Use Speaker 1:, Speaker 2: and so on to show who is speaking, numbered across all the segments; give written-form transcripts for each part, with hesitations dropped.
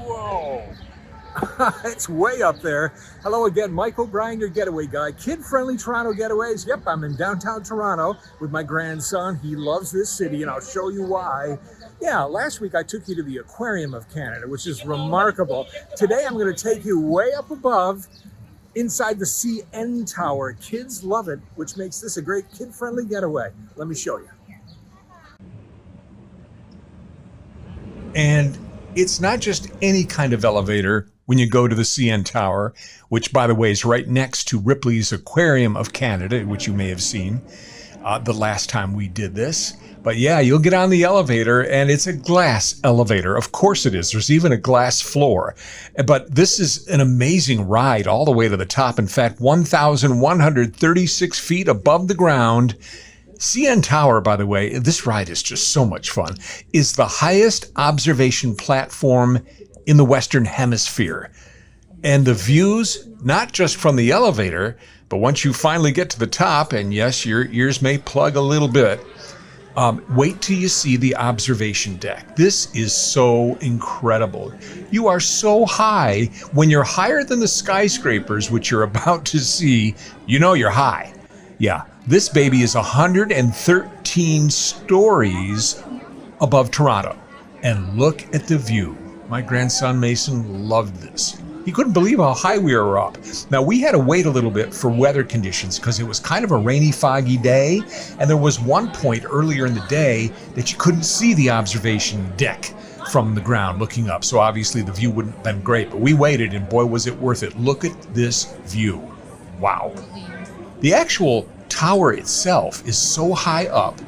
Speaker 1: Whoa. It's way up there. Hello again, Mike O'Brien, your Getaway Guy. Kid-friendly Toronto Getaways. Yep, I'm in downtown Toronto with my grandson. He loves this city, and I'll show you why. Yeah, last week I took you to the Aquarium of Canada, which is remarkable. Today I'm going to take you way up above inside the CN Tower. Kids love it, which makes this a great kid-friendly getaway. Let me show you. And it's not just any kind of elevator when you go to the CN Tower, which, by the way, is right next to Ripley's Aquarium of Canada, which you may have seen the last time we did this. But yeah, you'll get on the elevator, and it's a glass elevator. Of course it is. There's even a glass floor. But this is an amazing ride all the way to the top. In fact, 1,136 feet above the ground. CN Tower, by the way, this ride is just so much fun, is the highest observation platform in the Western Hemisphere. And the views, not just from the elevator, but once you finally get to the top, and yes, your ears may plug a little bit, wait till you see the observation deck. This is so incredible. You are so high. When you're higher than the skyscrapers, which you're about to see, you know you're high. Yeah, this baby is 113 stories above Toronto. And look at the view. My grandson Mason loved this. He couldn't believe how high we were up. Now, we had to wait a little bit for weather conditions because it was kind of a rainy, foggy day. And there was one point earlier in the day that you couldn't see the observation deck from the ground looking up. So obviously the view wouldn't have been great, but we waited, and boy, was it worth it. Look at this view. Wow. The actual tower itself is so high up,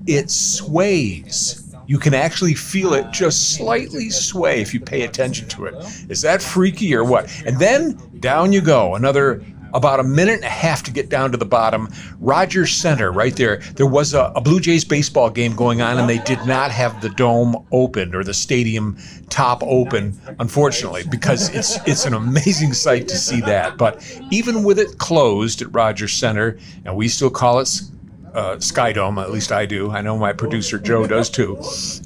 Speaker 1: it sways. You can actually feel it just slightly sway if you pay attention to it. Is that freaky or what? And then down you go, another about a minute and a half to get down to the bottom. Rogers Center right there. There was a Blue Jays baseball game going on, and they did not have the dome opened or the stadium top open, unfortunately, because it's an amazing sight to see that. But even with it closed at Rogers Center, and we still call it Sky Dome, at least I do. I know my producer Joe does too.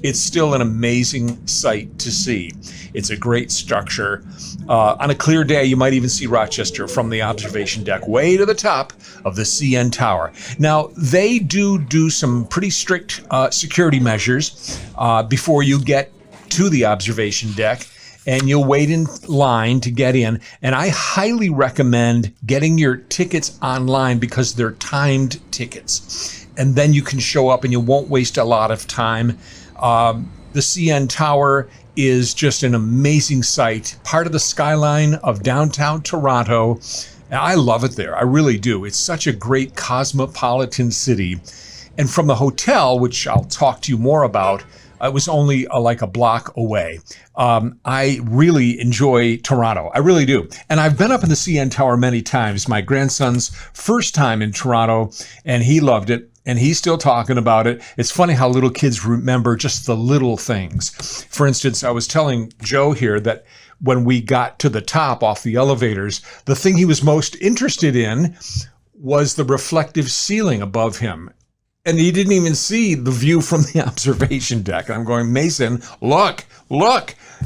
Speaker 1: It's still an amazing sight to see. It's a great structure. On a clear day, you might even see Rochester from the observation deck way to the top of the CN Tower. Now, they do some pretty strict security measures before you get to the observation deck, and you'll wait in line to get in. And I highly recommend getting your tickets online because they're timed tickets. And then you can show up and you won't waste a lot of time. The CN Tower is just an amazing sight, part of the skyline of downtown Toronto. I love it there. I really do. It's such a great cosmopolitan city. And from the hotel, which I'll talk to you more about, it was only like a block away. I really enjoy Toronto. I really do. And I've been up in the CN Tower many times. My grandson's first time in Toronto, and he loved it. And he's still talking about it. It's funny how little kids remember just the little things. For instance, I was telling Joe here that when we got to the top off the elevators, the thing he was most interested in was the reflective ceiling above him. And he didn't even see the view from the observation deck. And I'm going, Mason, look.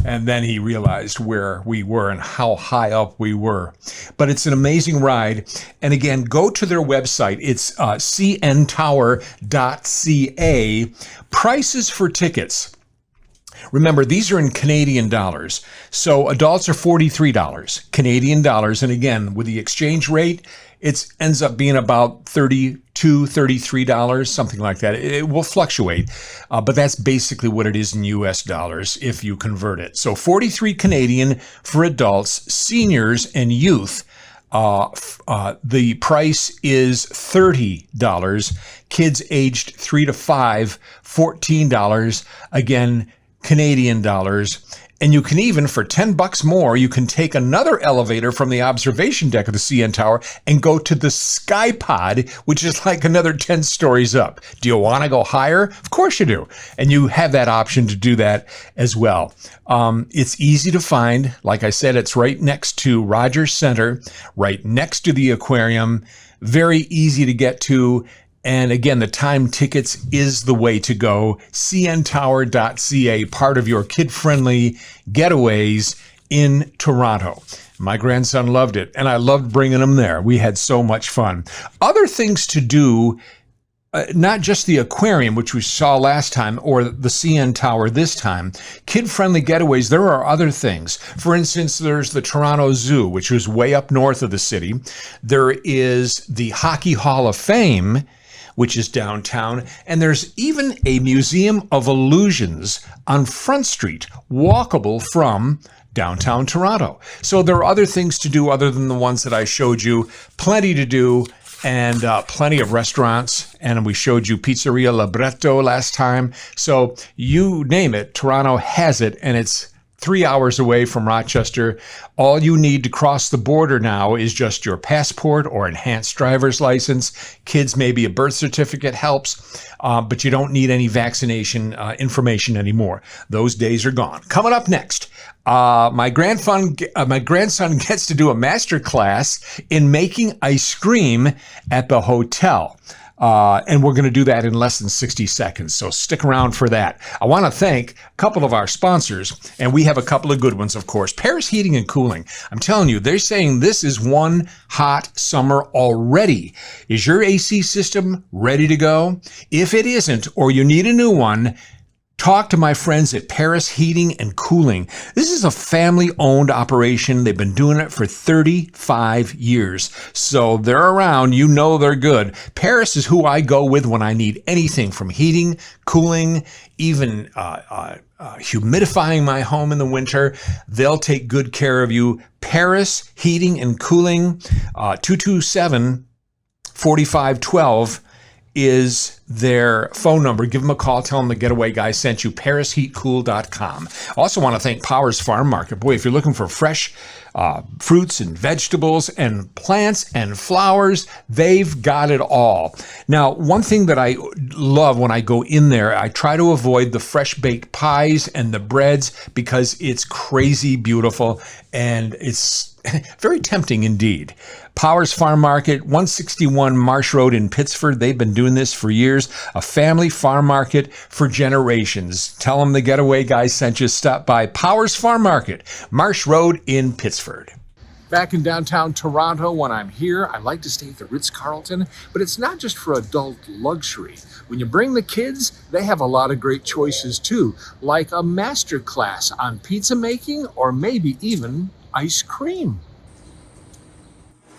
Speaker 1: And then he realized where we were and how high up we were. But it's an amazing ride. And again, go to their website. It's cntower.ca. Prices for tickets. Remember, these are in Canadian dollars. So adults are $43 Canadian dollars. And again, with the exchange rate, it ends up being about $32, $33, something like that. It will fluctuate, but that's basically what it is in US dollars if you convert it. So 43 Canadian for adults, seniors, and youth. The price is $30. Kids aged 3 to 5, $14. Again, Canadian dollars. And you can even, for $10 more, you can take another elevator from the observation deck of the CN Tower and go to the Sky Pod, which is like another 10 stories up. Do you want to go higher? Of course you do. And you have that option to do that as well. It's easy to find. Like I said, it's right next to Rogers Center, right next to the aquarium. Very easy to get to. And again, the time tickets is the way to go. cntower.ca, part of your kid-friendly getaways in Toronto. My grandson loved it, and I loved bringing him there. We had so much fun. Other things to do, not just the aquarium, which we saw last time, or the CN Tower this time. Kid-friendly getaways, there are other things. For instance, there's the Toronto Zoo, which is way up north of the city. There is the Hockey Hall of Fame, which is downtown. And there's even a Museum of Illusions on Front Street, walkable from downtown Toronto. So there are other things to do other than the ones that I showed you. Plenty to do, and plenty of restaurants. And we showed you Pizzeria Libretto last time. So you name it, Toronto has it, and it's 3 hours away from Rochester. All you need to cross the border now is just your passport or enhanced driver's license. Kids, maybe a birth certificate helps, but you don't need any vaccination information anymore. Those days are gone. Coming up next, my grandson gets to do a master class in making ice cream at the hotel. And we're going to do that in less than 60 seconds. So stick around for that. I want to thank a couple of our sponsors, and we have a couple of good ones, of course. Paris Heating and Cooling. I'm telling you, they're saying this is one hot summer already. Is your AC system ready to go? If it isn't, or you need a new one, talk to my friends at Paris Heating and Cooling. This is a family-owned operation. They've been doing it for 35 years. So they're around. You know they're good. Paris is who I go with when I need anything from heating, cooling, even humidifying my home in the winter. They'll take good care of you. Paris Heating and Cooling, 227-4512. Is their phone number. Give them a call. Tell them the Getaway Guy sent you. ParisHeatCool.com. Also want to thank Powers Farm Market. Boy, if you're looking for fresh fruits and vegetables and plants and flowers, they've got it all. Now, one thing that I love when I go in there, I try to avoid the fresh baked pies and the breads because it's crazy beautiful and it's very tempting indeed. Powers Farm Market, 161 Marsh Road in Pittsford. They've been doing this for years. A family farm market for generations. Tell them the Getaway Guy sent you. Stop by Powers Farm Market, Marsh Road in Pittsford. Back in downtown Toronto, when I'm here, I like to stay at the Ritz-Carlton, but it's not just for adult luxury. When you bring the kids, they have a lot of great choices too, like a master class on pizza making or maybe even ice cream.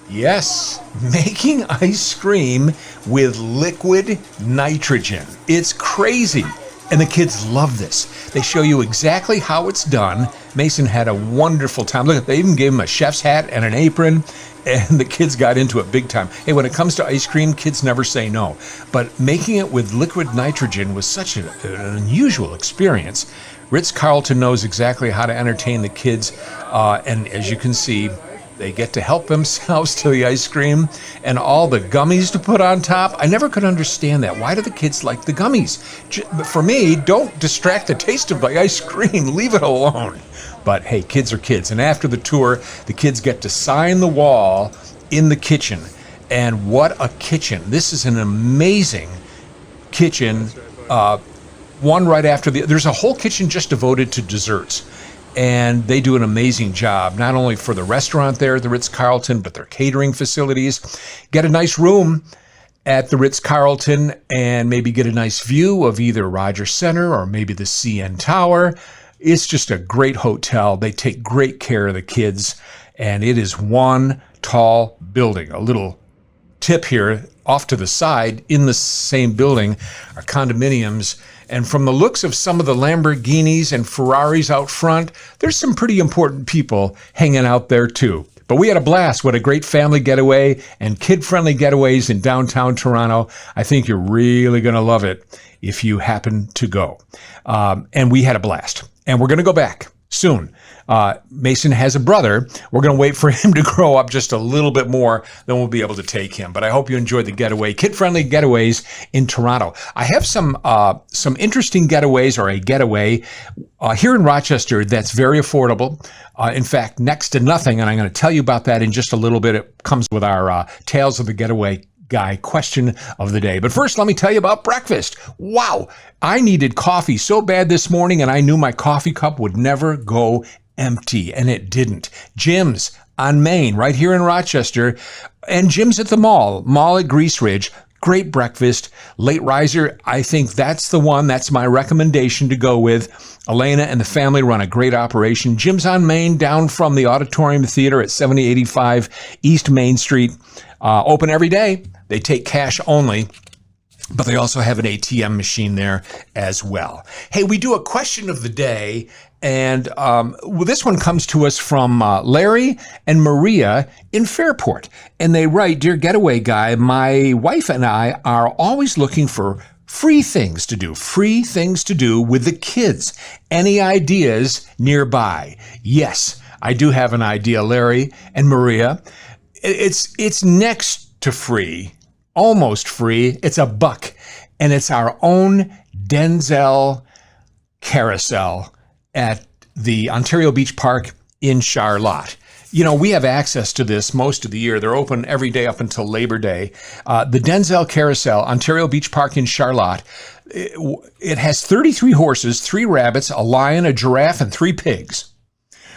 Speaker 1: Yes, making ice cream with liquid nitrogen. It's crazy. And the kids love this. They show you exactly how it's done. Mason had a wonderful time. Look, they even gave him a chef's hat and an apron, and the kids got into it big time. Hey, when it comes to ice cream, kids never say no. But making it with liquid nitrogen was such an unusual experience. Ritz-Carlton knows exactly how to entertain the kids, and as you can see, they get to help themselves to the ice cream and all the gummies to put on top. I never could understand that. Why do the kids like the gummies? For me, don't distract the taste of the ice cream. Leave it alone. But hey, kids are kids. And after the tour, the kids get to sign the wall in the kitchen. And what a kitchen. This is an amazing kitchen. One right after the... There's a whole kitchen just devoted to desserts. And they do an amazing job, not only for the restaurant there at the Ritz-Carlton, but their catering facilities. Get a nice room at the Ritz-Carlton and maybe get a nice view of either Rogers Center or maybe the CN Tower. It's just a great hotel. They take great care of the kids, and it is one tall building. A little tip here, off to the side in the same building are condominiums. And from the looks of some of the Lamborghinis and Ferraris out front, there's some pretty important people hanging out there too. But we had a blast. What a great family getaway and kid-friendly getaways in downtown Toronto. I think you're really going to love it if you happen to go. And we had a blast. And we're going to go back soon. Mason has a brother. We're going to wait for him to grow up just a little bit more, then we'll be able to take him. But I hope you enjoyed the getaway, kid-friendly getaways in Toronto. I have some interesting getaways, or a getaway here in Rochester that's very affordable. In fact, next to nothing, and I'm going to tell you about that in just a little bit. It comes with our Tales of the Getaway Guy question of the day. But first, let me tell you about breakfast. Wow, I needed coffee so bad this morning, and I knew my coffee cup would never go empty, and it didn't. Jim's on Main, right here in Rochester, and Jim's at the mall at Grease Ridge. Great breakfast. Late riser, I think that's the one. That's my recommendation to go with. Elena and the family run a great operation. Jim's on Main, down from the Auditorium Theater at 7085 East Main Street. Open every day. They take cash only, but they also have an ATM machine there as well. Hey, we do a question of the day, and this one comes to us from Larry and Maria in Fairport. And they write, "Dear Getaway Guy, my wife and I are always looking for free things to do with the kids. Any ideas nearby?" Yes, I do have an idea, Larry and Maria. It's next to free, almost free. It's $1, and it's our own Denzel carousel at the Ontario Beach Park in Charlotte. You know, we have access to this most of the year. They're open every day up until Labor Day. The Denzel Carousel, Ontario Beach Park in Charlotte, it has 33 horses, 3 rabbits, a lion, a giraffe, and 3 pigs.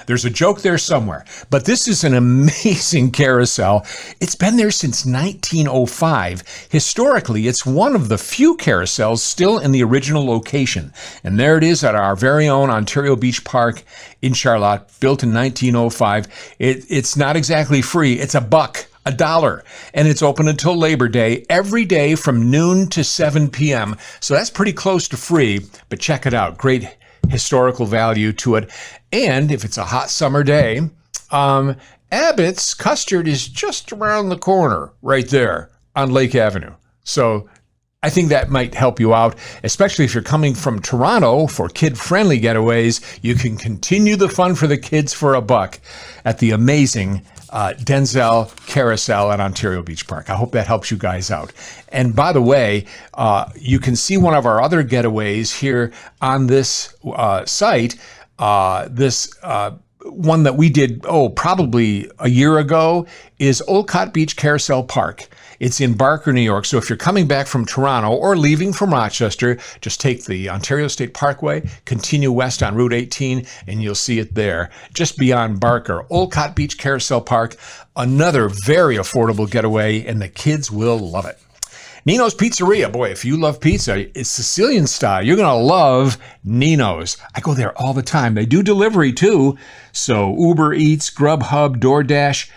Speaker 1: There's a joke there somewhere, but this is an amazing carousel. It's been there since 1905. Historically, it's one of the few carousels still in the original location. And there it is at our very own Ontario Beach Park in Charlotte, built in 1905. It's not exactly free. It's $1, and it's open until Labor Day, every day from noon to 7 p.m. So that's pretty close to free, but check it out. Great historical value to it. And if it's a hot summer day, Abbott's Custard is just around the corner right there on Lake Avenue. So I think that might help you out, especially if you're coming from Toronto for kid-friendly getaways. You can continue the fun for the kids for $1 at the amazing Denzel Carousel at Ontario Beach Park. I hope that helps you guys out. And by the way, you can see one of our other getaways here on this site. This one that we did, probably a year ago, is Olcott Beach Carousel Park. It's in Barker, New York. So if you're coming back from Toronto or leaving from Rochester, just take the Ontario State Parkway, continue west on Route 18, and you'll see it there, just beyond Barker. Olcott Beach Carousel Park, another very affordable getaway, and the kids will love it. Nino's Pizzeria. Boy, if you love pizza, it's Sicilian style. You're going to love Nino's. I go there all the time. They do delivery too. So Uber Eats, Grubhub, DoorDash.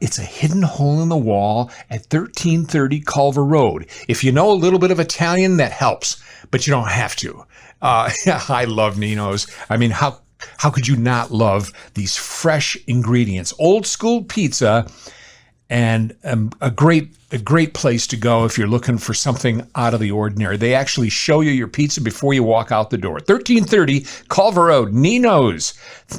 Speaker 1: It's a hidden hole in the wall at 1330 Culver Road. If you know a little bit of Italian, that helps, but you don't have to. I love Nino's. I mean, how could you not love these fresh ingredients? Old school pizza, and a great place to go if you're looking for something out of the ordinary. They actually show you your pizza before you walk out the door. 1330 Culver Road, Nino's,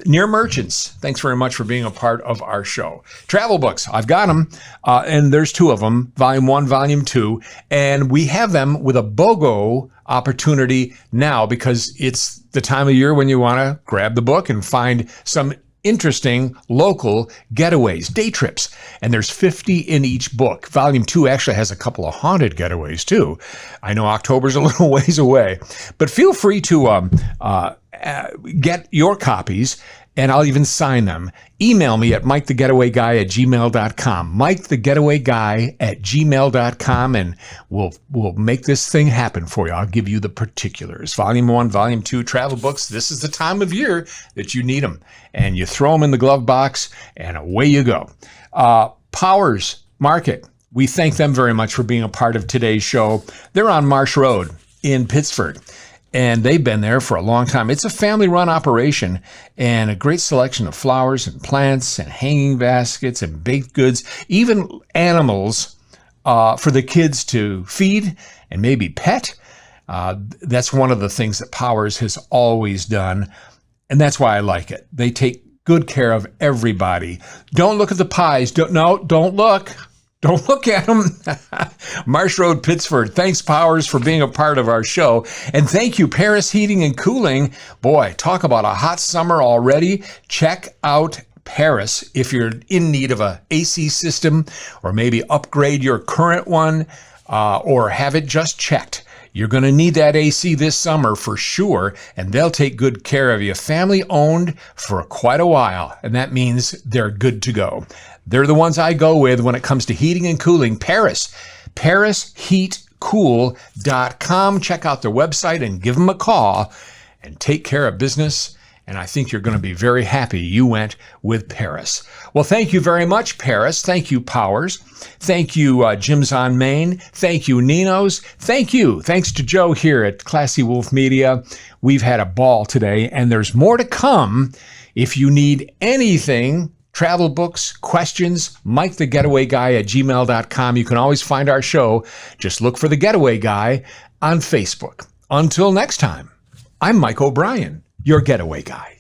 Speaker 1: near Merchants. Thanks very much for being a part of our show. Travel books, I've got them, and there's 2 of them, Volume 1, Volume 2, and we have them with a BOGO opportunity now because it's the time of year when you want to grab the book and find some interesting local getaways, day trips. And there's 50 in each book. Volume 2 actually has a couple of haunted getaways too. I know October's a little ways away, but feel free to get your copies, and I'll even sign them. Email me at MikeTheGetawayGuy@gmail.com. MikeTheGetawayGuy@gmail.com, and we'll make this thing happen for you. I'll give you the particulars. Volume 1, Volume 2, travel books. This is the time of year that you need them. And you throw them in the glove box, and away you go. Powers Market. We thank them very much for being a part of today's show. They're on Marsh Road in Pittsford, and they've been there for a long time. It's a family-run operation, and a great selection of flowers and plants and hanging baskets and baked goods, even animals for the kids to feed and maybe pet. That's one of the things that Powers has always done, and that's why I like it. They take good care of everybody. Don't look at the pies. Don't look. Don't look at them. Marsh Road, Pittsford. Thanks, Powers, for being a part of our show. And thank you, Paris Heating and Cooling. Boy, talk about a hot summer already. Check out Paris, if you're in need of a AC system, or maybe upgrade your current one, or have it just checked. You're going to need that AC this summer for sure, and they'll take good care of you. Family owned for quite a while, and that means they're good to go. They're the ones I go with when it comes to heating and cooling. Paris, ParisHeatCool.com. Check out their website and give them a call and take care of business. And I think you're going to be very happy you went with Paris. Well, thank you very much, Paris. Thank you, Powers. Thank you, Jim's on Main. Thank you, Nino's. Thank you. Thanks to Joe here at Classy Wolf Media. We've had a ball today, and there's more to come. If you need anything, travel books, questions, MikeTheGetawayGuy@gmail.com. You can always find our show. Just look for The Getaway Guy on Facebook. Until next time, I'm Mike O'Brien, your Getaway Guy.